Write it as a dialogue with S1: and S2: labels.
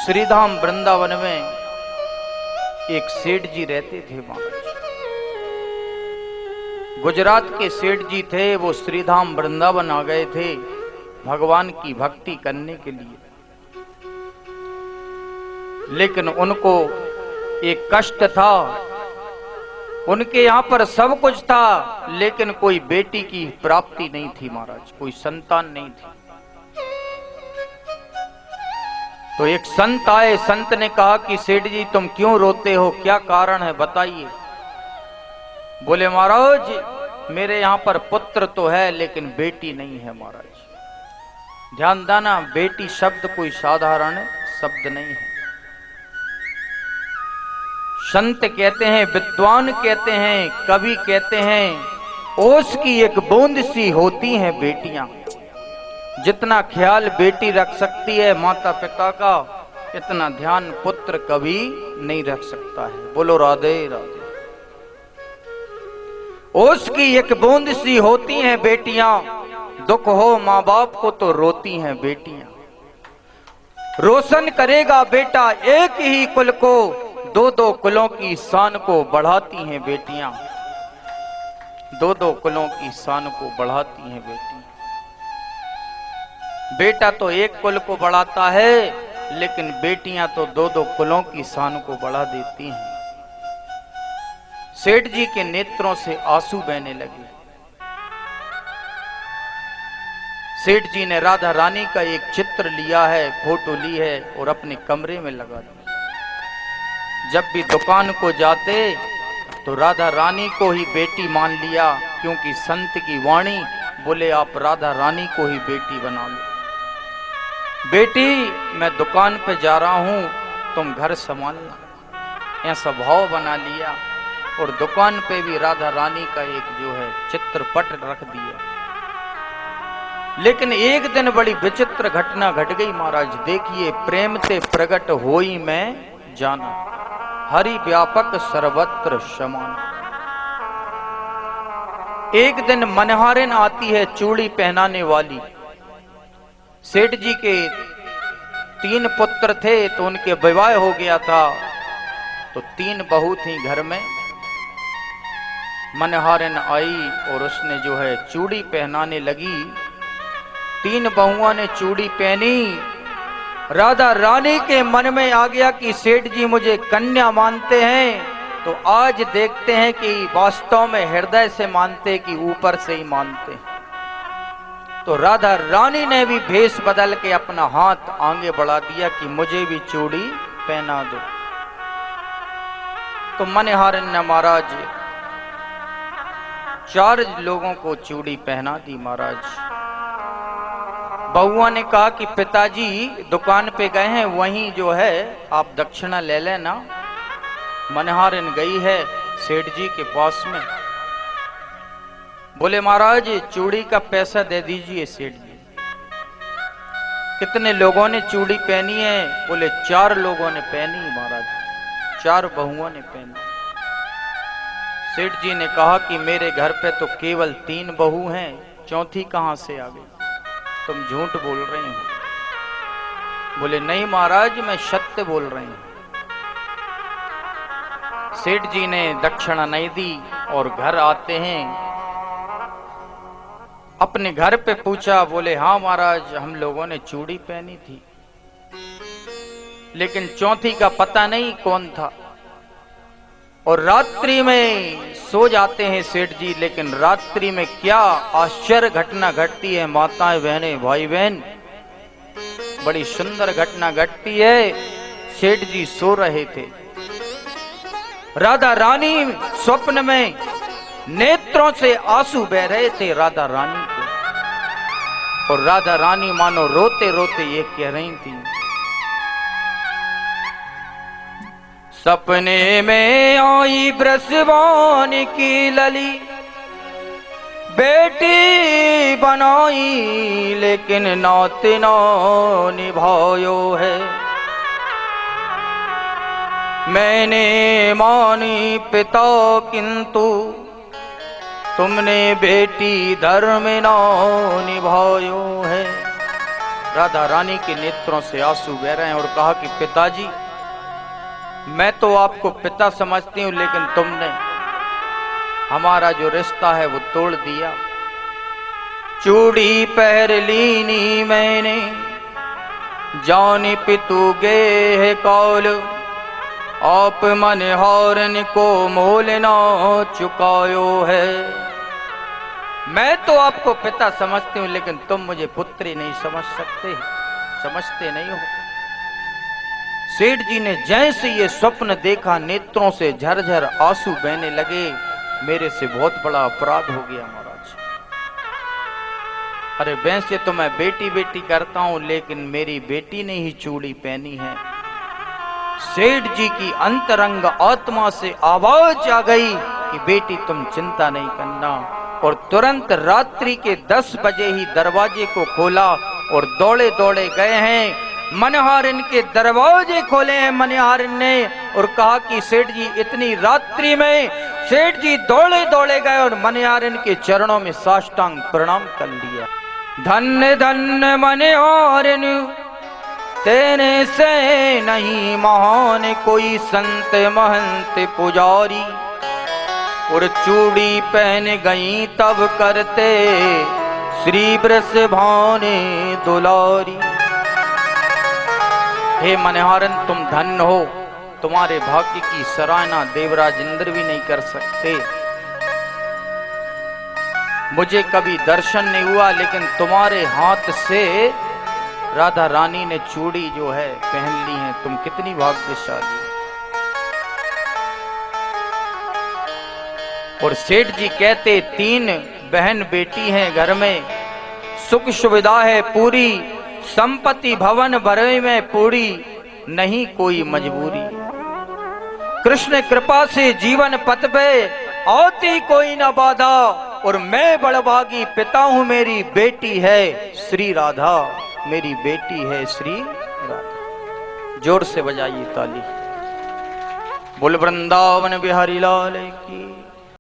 S1: श्रीधाम वृंदावन में एक सेठ जी रहते थे। महाराज गुजरात के सेठ जी थे, वो श्रीधाम वृंदावन आ गए थे भगवान की भक्ति करने के लिए। लेकिन उनको एक कष्ट था, उनके यहां पर सब कुछ था लेकिन कोई बेटी की प्राप्ति नहीं थी। महाराज कोई संतान नहीं थी। तो एक संत आए, संत ने कहा कि सेठ जी तुम क्यों रोते हो, क्या कारण है बताइए। बोले महाराज मेरे यहां पर पुत्र तो है लेकिन बेटी नहीं है। महाराज ध्यान देना, बेटी शब्द कोई साधारण शब्द नहीं है। संत कहते हैं, विद्वान कहते हैं, कवि कहते हैं, ओस की एक बूंद सी होती हैं बेटियां। जितना ख्याल बेटी रख सकती है माता पिता का, इतना ध्यान पुत्र कभी नहीं रख सकता है। बोलो राधे राधे। ओस की एक बूंद सी होती हैं बेटियां, दुख हो माँ बाप को तो रोती हैं बेटियां। रोशन करेगा बेटा एक ही कुल को, दो दो कुलों की शान को बढ़ाती हैं बेटियां। दो दो कुलों की शान को बढ़ाती हैं बेटियां। बेटा तो एक कुल को बढ़ाता है लेकिन बेटियां तो दो दो कुलों की शान को बढ़ा देती हैं। सेठ जी के नेत्रों से आंसू बहने लगे। सेठ जी ने राधा रानी का एक चित्र लिया है, फोटो ली है और अपने कमरे में लगा दिया। जब भी दुकान को जाते तो राधा रानी को ही बेटी मान लिया, क्योंकि संत की वाणी बोले आप राधा रानी को ही बेटी बना लो। बेटी मैं दुकान पे जा रहा हूं, तुम घर संभालना, ऐसा भाव बना लिया। और दुकान पे भी राधा रानी का एक जो है चित्रपट रख दिया। लेकिन एक दिन बड़ी विचित्र घटना घट गई। महाराज देखिए, प्रेम से प्रकट होई मैं जाना, हरि व्यापक सर्वत्र समान। एक दिन मनहारिन आती है, चूड़ी पहनाने वाली। सेठ जी के 3 पुत्र थे तो उनके विवाह हो गया था, तो 3 बहू थी घर में। मनहारिन आई और उसने जो है चूड़ी पहनाने लगी। 3 बहुओं ने चूड़ी पहनी। राधा रानी के मन में आ गया कि सेठ जी मुझे कन्या मानते हैं, तो आज देखते हैं कि वास्तव में हृदय से मानते कि ऊपर से ही मानते हैं। तो राधा रानी ने भी भेष बदल के अपना हाथ आगे बढ़ा दिया कि मुझे भी चूड़ी पहना दो। तो मनहारिन ने महाराज 4 लोगों को चूड़ी पहना दी। महाराज बहुआ ने कहा कि पिताजी दुकान पे गए हैं, वहीं जो है आप दक्षिणा ले लेना। मनहारिन गई है सेठ जी के पास में। बोले महाराज चूड़ी का पैसा दे दीजिए सेठ जी। कितने लोगों ने चूड़ी पहनी है? बोले 4 लोगों ने पहनी महाराज, 4 बहुओं ने पहनी। सेठ जी ने कहा कि मेरे घर पे तो केवल 3 बहू हैं, चौथी कहां से आ गई? तुम झूठ बोल रहे हो। बोले नहीं महाराज मैं सत्य बोल रही हूं। सेठ जी ने दक्षिणा नहीं दी और घर आते हैं। अपने घर पे पूछा, बोले हाँ महाराज हम लोगों ने चूड़ी पहनी थी, लेकिन चौथी का पता नहीं कौन था। और रात्रि में सो जाते हैं सेठ जी, लेकिन रात्रि में क्या आश्चर्य घटना घटती है माताएं बहनें भाई बहन, बड़ी सुंदर घटना घटती है। सेठ जी सो रहे थे, राधा रानी स्वप्न में नेत्रों से आंसू बह रहे थे राधा रानी को। और राधा रानी मानो रोते रोते ये कह रही थी, सपने में आई बृषभान की लली, बेटी बनाई लेकिन नाते ना निभायो है। मैंने मानी पिता किंतु तुमने बेटी धर्म ना निभायो है। राधा रानी के नेत्रों से आंसू बह रहे हैं और कहा कि पिताजी, मैं तो आपको पिता समझती हूं, लेकिन तुमने हमारा जो रिश्ता है वो तोड़ दिया। चूड़ी पहर लीनी मैंने, जानी पितु गे है कौल, आप मन हौरन को मोल ना चुकायो है। मैं तो आपको पिता समझती हूं, लेकिन तुम मुझे पुत्री नहीं समझ सकते, समझते नहीं हो। सेठ जी ने जैसे ये स्वप्न देखा, नेत्रों से झरझर आंसू बहने लगे। मेरे से बहुत बड़ा अपराध हो गया महाराज। अरे वैसे तो मैं बेटी बेटी करता हूं, लेकिन मेरी बेटी ने ही चूड़ी पहनी है। सेठ जी की अंतरंग आत्मा से आवाज आ गई कि बेटी तुम चिंता नहीं करना। और तुरंत रात्रि के 10 बजे ही दरवाजे को खोला और दौड़े दौड़े गए हैं। मनहारिन के दरवाजे खोले हैं मनहारिन ने और कहा कि सेठ जी इतनी रात्रि में। सेठ जी दौड़े दौड़े गए और मनहारिन के चरणों में साष्टांग प्रणाम कर लिया। धन्य धन्य मनहारिन, तेरे से नहीं महान कोई संत महंत पुजारी। और चूड़ी पहन गई तब करते श्री ब्रस भाने दुलारी। हे मनहारन, तुम धन्य हो, तुम्हारे भाग्य की सराहना देवराज इंद्र भी नहीं कर सकते। मुझे कभी दर्शन नहीं हुआ, लेकिन तुम्हारे हाथ से राधा रानी ने चूड़ी जो है पहन ली है। तुम कितनी भाग्यशाली। और सेठ जी कहते 3 बहन बेटी हैं घर में, सुख सुविधा है पूरी, संपत्ति भवन भरे में पूरी, नहीं कोई मजबूरी। कृष्ण कृपा से जीवन पथ पे आती कोई न बाधा। और मैं बड़भागी पिता हूं, मेरी बेटी है श्री राधा, मेरी बेटी है श्री राधा। जोर से बजाइए ताली। बोल वृंदावन बिहारी लाल की।